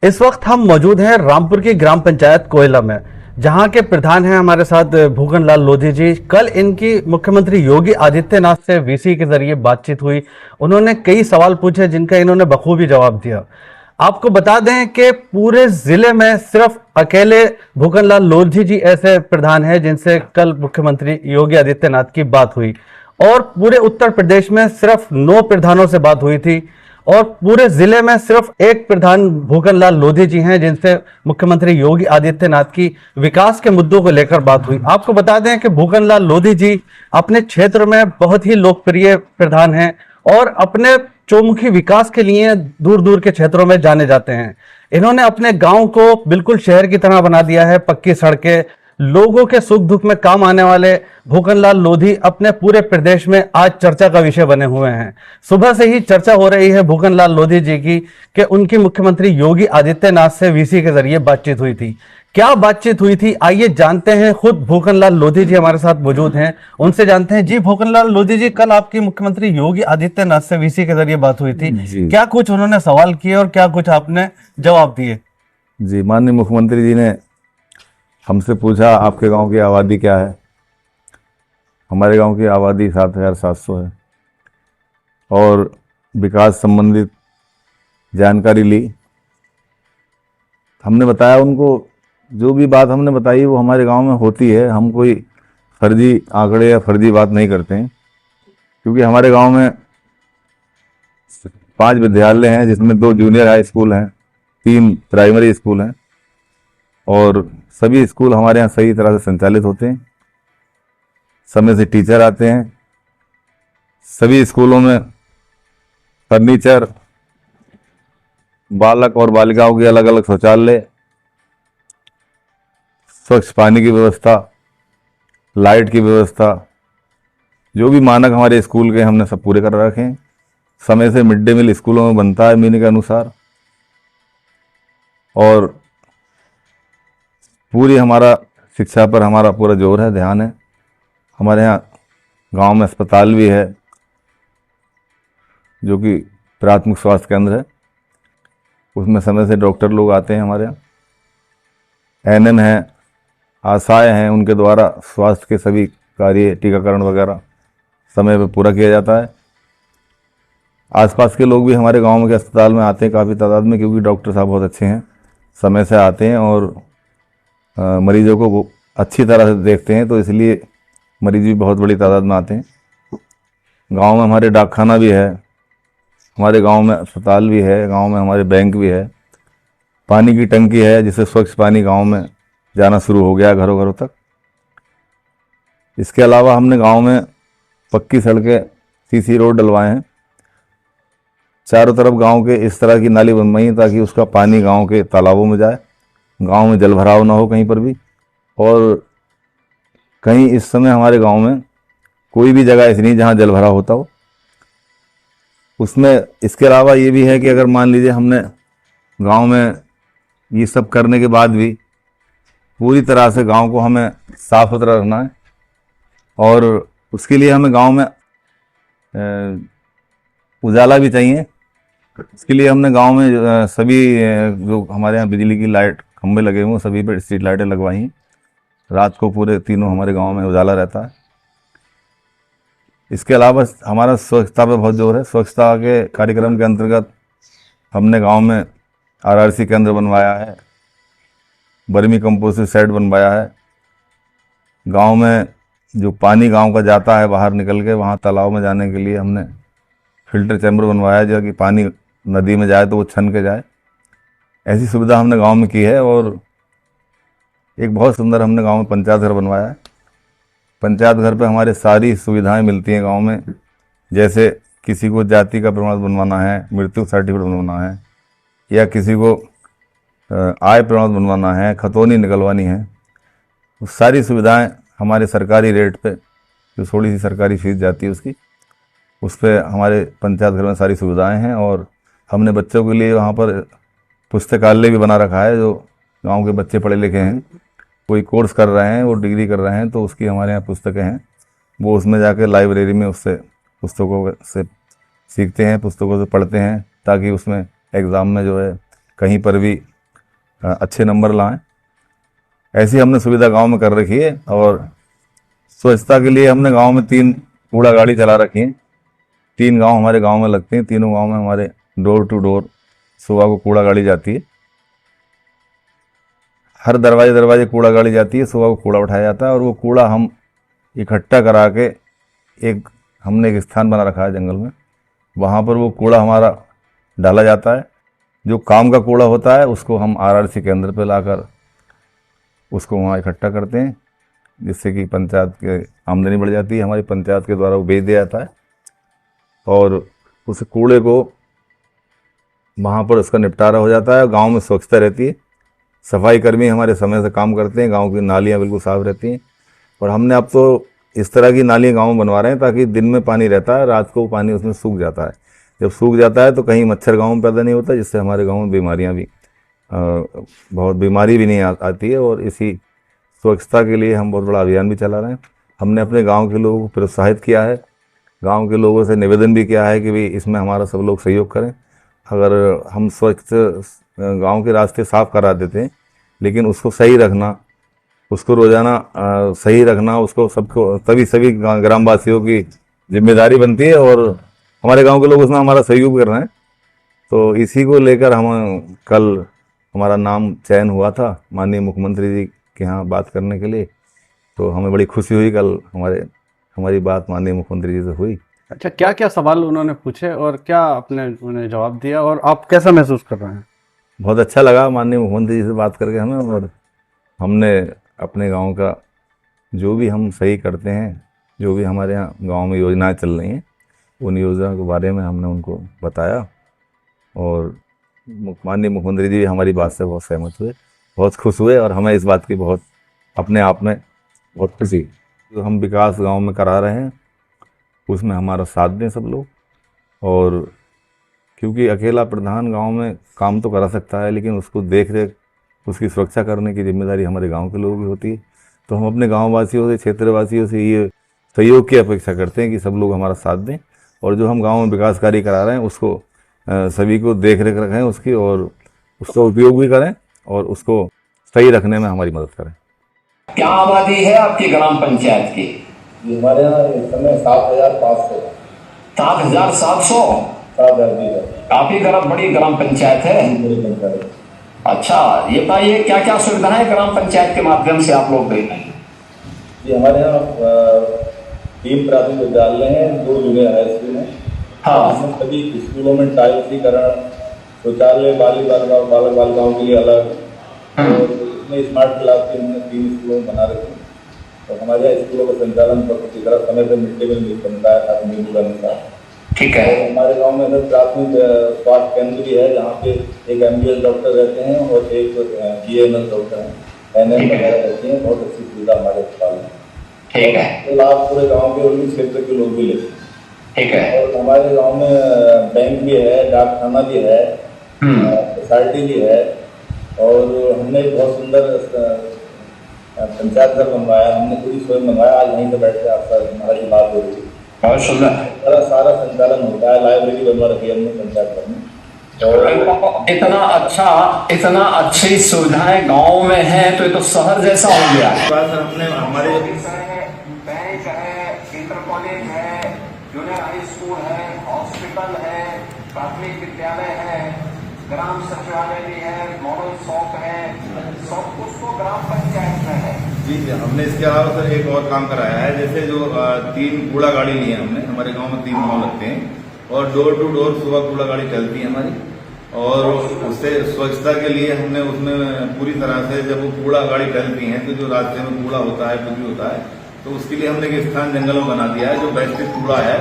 इस वक्त हम मौजूद हैं रामपुर की ग्राम पंचायत कोयला में, जहां के प्रधान हैं हमारे साथ भूखन लाल लोधी जी। कल इनकी मुख्यमंत्री योगी आदित्यनाथ से वीसी के जरिए बातचीत हुई। उन्होंने कई सवाल पूछे जिनका इन्होंने बखूबी जवाब दिया। आपको बता दें कि पूरे जिले में सिर्फ अकेले भूखन लाल लोधी जी ऐसे प्रधान हैं जिनसे कल मुख्यमंत्री योगी आदित्यनाथ की बात हुई, और पूरे उत्तर प्रदेश में सिर्फ 9 प्रधानों से बात हुई थी, और पूरे जिले में सिर्फ एक प्रधान भूखन लाल लोधी जी हैं जिनसे मुख्यमंत्री योगी आदित्यनाथ की विकास के मुद्दों को लेकर बात हुई। आपको बता दें कि भूखन लाल लोधी जी अपने क्षेत्र में बहुत ही लोकप्रिय प्रधान हैं और अपने चौमुखी विकास के लिए दूर दूर के क्षेत्रों में जाने जाते हैं। इन्होंने अपने गांव को बिल्कुल शहर की तरह बना दिया है। पक्की सड़कें, लोगों के सुख दुख में काम आने वाले भूखन लाल लोधी अपने पूरे प्रदेश में आज चर्चा का विषय बने हुए हैं। सुबह से ही चर्चा हो रही है भूखन लाल लोधी जी की कि उनकी मुख्यमंत्री योगी आदित्यनाथ से वीसी के जरिए बातचीत हुई थी। क्या बातचीत हुई थी, आइए जानते हैं। खुद भूखन लाल लोधी जी हमारे साथ मौजूद हैं, उनसे जानते हैं। जी भूखन लाल लोधी जी, कल आपकी मुख्यमंत्री योगी आदित्यनाथ से वीसी के जरिए बात हुई थी। क्या कुछ उन्होंने सवाल किए और क्या कुछ आपने जवाब दिए? जी, माननीय मुख्यमंत्री जी ने हमसे पूछा आपके गांव की आबादी क्या है। हमारे गांव की आबादी 7,700 है और विकास संबंधित जानकारी ली। हमने बताया उनको, जो भी बात हमने बताई वो हमारे गांव में होती है। हम कोई फर्जी आंकड़े या फर्जी बात नहीं करते हैं, क्योंकि हमारे गांव में 5 विद्यालय हैं, जिसमें 2 जूनियर हाई स्कूल हैं, 3 प्राइमरी स्कूल हैं और सभी स्कूल हमारे यहाँ सही तरह से संचालित होते हैं। समय से टीचर आते हैं। सभी स्कूलों में फर्नीचर, बालक और बालिकाओं के अलग अलग शौचालय, स्वच्छ पानी की व्यवस्था, लाइट की व्यवस्था, जो भी मानक हमारे स्कूल के हमने सब पूरे कर रखे हैं। समय से मिड डे मील स्कूलों में बनता है मेन्यू के अनुसार, और पूरी हमारा शिक्षा पर हमारा पूरा जोर है, ध्यान है। हमारे यहाँ गांव में अस्पताल भी है, जो कि प्राथमिक स्वास्थ्य केंद्र है। उसमें समय से डॉक्टर लोग आते हैं हमारे यहाँ। एनएम हैं, आशाएं हैं, उनके द्वारा स्वास्थ्य के सभी कार्य, टीकाकरण वगैरह समय पर पूरा किया जाता है। आसपास के लोग भी हमारे गांव के अस्पताल में आते हैं काफ़ी तादाद में, क्योंकि डॉक्टर साहब बहुत अच्छे हैं, समय से आते हैं और मरीजों को वो अच्छी तरह से देखते हैं, तो इसलिए मरीज भी बहुत बड़ी तादाद में आते हैं। गांव में हमारे डाकखाना भी है, हमारे गांव में अस्पताल भी है, गांव में हमारे बैंक भी है, पानी की टंकी है, जिससे स्वच्छ पानी गांव में जाना शुरू हो गया घरों घरों तक। इसके अलावा हमने गांव में पक्की सड़कें, सीसी रोड डलवाए हैं। चारों तरफ गांव के इस तरह की नाली बनवाई है ताकि उसका पानी गांव के तालाबों में जाए, गांव में जल भराव ना हो कहीं पर भी। और कहीं इस समय हमारे गांव में कोई भी जगह ऐसी नहीं जहां जल भराव होता हो। उसमें इसके अलावा ये भी है कि अगर मान लीजिए हमने गांव में ये सब करने के बाद भी पूरी तरह से गांव को हमें साफ सुथरा रखना है, और उसके लिए हमें गांव में उजाला भी चाहिए। इसके लिए हमने गांव में सभी जो हमारे यहाँ बिजली की लाइट खंभे लगे हुए हैं, सभी पर स्ट्रीट लाइटें लगवाई हैं। रात को पूरे तीनों हमारे गांव में उजाला रहता है। इसके अलावा हमारा स्वच्छता पे बहुत जोर है। स्वच्छता के कार्यक्रम के अंतर्गत हमने गांव में आरआरसी केंद्र बनवाया है, बर्मी कंपोस्ट शेड बनवाया है। गांव में जो पानी गांव का जाता है बाहर निकल के, वहाँ तालाब में जाने के लिए हमने फिल्टर चैम्बर बनवाया है, जो कि पानी नदी में जाए तो वो छन के जाए। ऐसी सुविधा हमने गांव में की है। और एक बहुत सुंदर हमने गांव में पंचायत घर बनवाया है। पंचायत घर पे हमारे सारी सुविधाएं मिलती हैं गांव में। जैसे किसी को जाति का प्रमाण बनवाना है, मृत्यु सर्टिफिकेट बनवाना है, या किसी को आय प्रमाण बनवाना है, खतौनी निकलवानी है, वो सारी सुविधाएं हमारे सरकारी रेट पे, जो थोड़ी सी सरकारी फीस जाती है उसकी, उस पर हमारे पंचायत घर में सारी सुविधाएं हैं। और हमने बच्चों के लिए वहाँ पर पुस्तकालय भी बना रखा है। जो गांव के बच्चे पढ़े लिखे हैं, कोई कोर्स कर रहे हैं, वो डिग्री कर रहे हैं, तो उसकी हमारे यहाँ पुस्तकें हैं, वो उसमें जाके लाइब्रेरी में उससे पुस्तकों से सीखते हैं, पुस्तकों से पढ़ते हैं, ताकि उसमें एग्ज़ाम में जो है कहीं पर भी अच्छे नंबर लाएं। ऐसी हमने सुविधा गांव में कर रखी है। और स्वच्छता के लिए हमने गांव में 3 कूड़ा गाड़ी चला रखी है। 3 गांव हमारे गांव में लगते हैं। तीनों गांव में हमारे डोर टू डोर सुबह को कूड़ा गाड़ी जाती है। हर दरवाजे दरवाजे कूड़ा गाड़ी जाती है, सुबह को कूड़ा उठाया जाता है और वो कूड़ा हम इकट्ठा करा के हमने एक स्थान बना रखा है जंगल में, वहाँ पर वो कूड़ा हमारा डाला जाता है। जो काम का कूड़ा होता है उसको हम आरआरसी केंद्र पे लाकर उसको वहाँ इकट्ठा करते हैं, जिससे कि पंचायत के आमदनी बढ़ जाती है। हमारी पंचायत के द्वारा वो बेच दिया जाता है और उस कूड़े को वहाँ पर उसका निपटारा हो जाता है। गांव में स्वच्छता रहती है। सफाई कर्मी हमारे समय से काम करते हैं। गांव की नालियाँ बिल्कुल साफ रहती हैं। और हमने अब तो इस तरह की नालियाँ गांव में बनवा रहे हैं ताकि दिन में पानी रहता है, रात को पानी उसमें सूख जाता है। जब सूख जाता है तो कहीं मच्छर गांव में पैदा नहीं होता, जिससे हमारे गांव में बीमारियां भी बहुत बीमारी भी नहीं आती है। और इसी स्वच्छता के लिए हम बहुत बड़ा अभियान भी चला रहे हैं। हमने अपने गांव के लोगों को प्रोत्साहित किया है। गांव के लोगों से निवेदन भी किया है कि भाई इसमें हमारा सब लोग सहयोग करें। अगर हम स्वच्छ गांव के रास्ते साफ करा देते हैं, लेकिन उसको सही रखना, उसको रोजाना सही रखना, उसको सबको तभी सभी ग्रामवासियों की जिम्मेदारी बनती है और हमारे गांव के लोग उसमें हमारा सहयोग कर रहे हैं। तो इसी को लेकर हम कल हमारा नाम चयन हुआ था माननीय मुख्यमंत्री जी के यहाँ बात करने के लिए। तो हमें बड़ी खुशी हुई कल हमारी बात माननीय मुख्यमंत्री जी से हुई। अच्छा, क्या क्या सवाल उन्होंने पूछे और क्या आपने उन्हें जवाब दिया और आप कैसा महसूस कर रहे हैं? बहुत अच्छा लगा माननीय मुख्यमंत्री जी से बात करके हमें। और हमने अपने गांव का जो भी हम सही करते हैं, जो भी हमारे यहाँ गांव में योजनाएं चल रही हैं, उन योजना के बारे में हमने उनको बताया। और माननीय मुख्यमंत्री जी हमारी बात से बहुत सहमत हुए, बहुत खुश हुए और हमें इस बात की बहुत अपने आप में बहुत खुशी। जो हम विकास गांव में करा रहे हैं उसमें हमारा साथ दें सब लोग। और क्योंकि अकेला प्रधान गांव में काम तो करा सकता है, लेकिन उसको देख रेख उसकी सुरक्षा करने की जिम्मेदारी हमारे गांव के लोगों की होती है। तो हम अपने गाँव वासियों से, क्षेत्रवासियों से ये सहयोग की अपेक्षा करते हैं कि सब लोग हमारा साथ दें और जो हम गांव में विकास कार्य करा रहे हैं उसको सभी को देख रेख रखें उसकी, और उसका उपयोग भी करें और उसको सही रखने में हमारी मदद करें। क्या आबादी है आपकी ग्राम पंचायत की? हमारे यहाँ इस समय 7,500 7,700 काफी बड़ी ग्राम पंचायत है। अच्छा, ये बताइए क्या क्या सुविधाएं ग्राम पंचायत के माध्यम से आप लोग दे रहे हैं? जी, हमारे यहाँ 3 प्राथमिक विद्यालय हैं, 2 जूनियर हाई स्कूल हैं। हाँ। इसमें सभी स्कूलों में टाइल्सीकरण, शौचालय बालक बालिकाओं के लिए अलग, और इसमें स्मार्ट क्लास भी हमने 3 स्कूलों में बना रखी। और हमारे यहाँ स्कूलों का संचालन किसी तरह समय पर मिड डे मील बनता है हर नींबू का अनुसार। ठीक है। और हमारे गांव में सर प्राथमिक स्वास्थ्य केंद्र भी है, जहाँ पे एक MBBS डॉक्टर रहते हैं और एक GNM डॉक्टर हैं, NM वगैरह रहते हैं। बहुत अच्छी सुविधा हमारे अस्पताल में। ठीक है। तो लाभ पूरे गांव के और भी क्षेत्र के लोग भी लेते हैं। ठीक है। और हमारे गांव में बैंक भी है, डाकखाना भी है, सोसाइटी भी है, और हमने एक बहुत सुंदर पंचायत घर बनवाया। हमने खुद ही स्वयं बनवाया। आज यहीं पर बैठ के आपका हमारी बात हो रही है। बहुत सुंदर। सारा संचालन होता है। लाइब्रेरी बनवा रखी है हमने पंचायत घर में। और इतना अच्छी सुविधाएं गांव में है तो ये तो शहर जैसा हो गया। सर हमने हमारे बैंक है, इंटर कॉलेज है, जूनियर हाई स्कूल है, हॉस्पिटल है, प्राथमिक विद्यालय है, ग्राम सचिवालय भी है, मॉडल शॉप है, सब कुछ तो ग्राम पंचायत में है। जी, हमने इसके अलावा सर एक और काम कराया है। जैसे जो 3 कूड़ा गाड़ी ली है हमने, हमारे गांव में 3 गांव लगते हैं और डोर टू डोर सुबह कूड़ा गाड़ी चलती है हमारी। और उससे स्वच्छता के लिए हमने उसमें पूरी तरह से जब वो कूड़ा गाड़ी चलती है तो जो रास्ते में कूड़ा होता है, कुछ भी होता है, तो उसके लिए हमने एक स्थान जंगल में बना दिया है। जो वेस्टेज कूड़ा है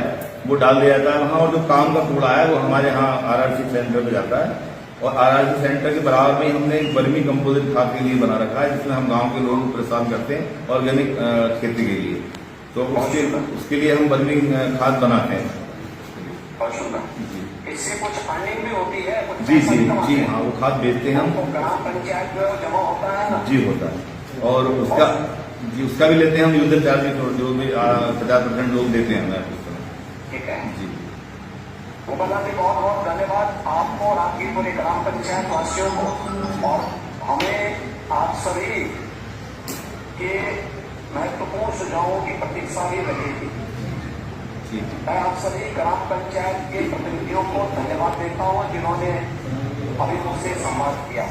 वो डाल दिया जाता है वहाँ, और जो काम का कूड़ा है वो हमारे यहाँ RRC सेंटर पे जाता है। और RRC सेंटर के बराबर में हमने एक वर्मी कंपोजिट खाद के लिए बना रखा है, जिसमें हम गांव के लोगों को प्रोत्साहन करते हैं ऑर्गेनिक खेती के लिए। तो उसके लिए हम वर्मी खाद बनाते हैं। इससे कुछ फंडिंग भी होती है? जी हाँ, वो खाद बेचते हैं हम। ग्राम पंचायत में जमा होता है ना? जी होता है। और उसका भी लेते हैं हम यूजर चार्ज भी, जो भी 50% लोग देते हैं हमें। ठीक है जी। वो बताते बहुत बहुत धन्यवाद आपको और आपकी पूरे ग्राम पंचायत वासियों को। और हमें आप सभी के महत्वपूर्ण सुझावों की प्रतीक्षा भी रहेगी। मैं आप सभी ग्राम पंचायत के प्रतिनिधियों को धन्यवाद देता हूं जिन्होंने अभी मुझसे संवाद किया।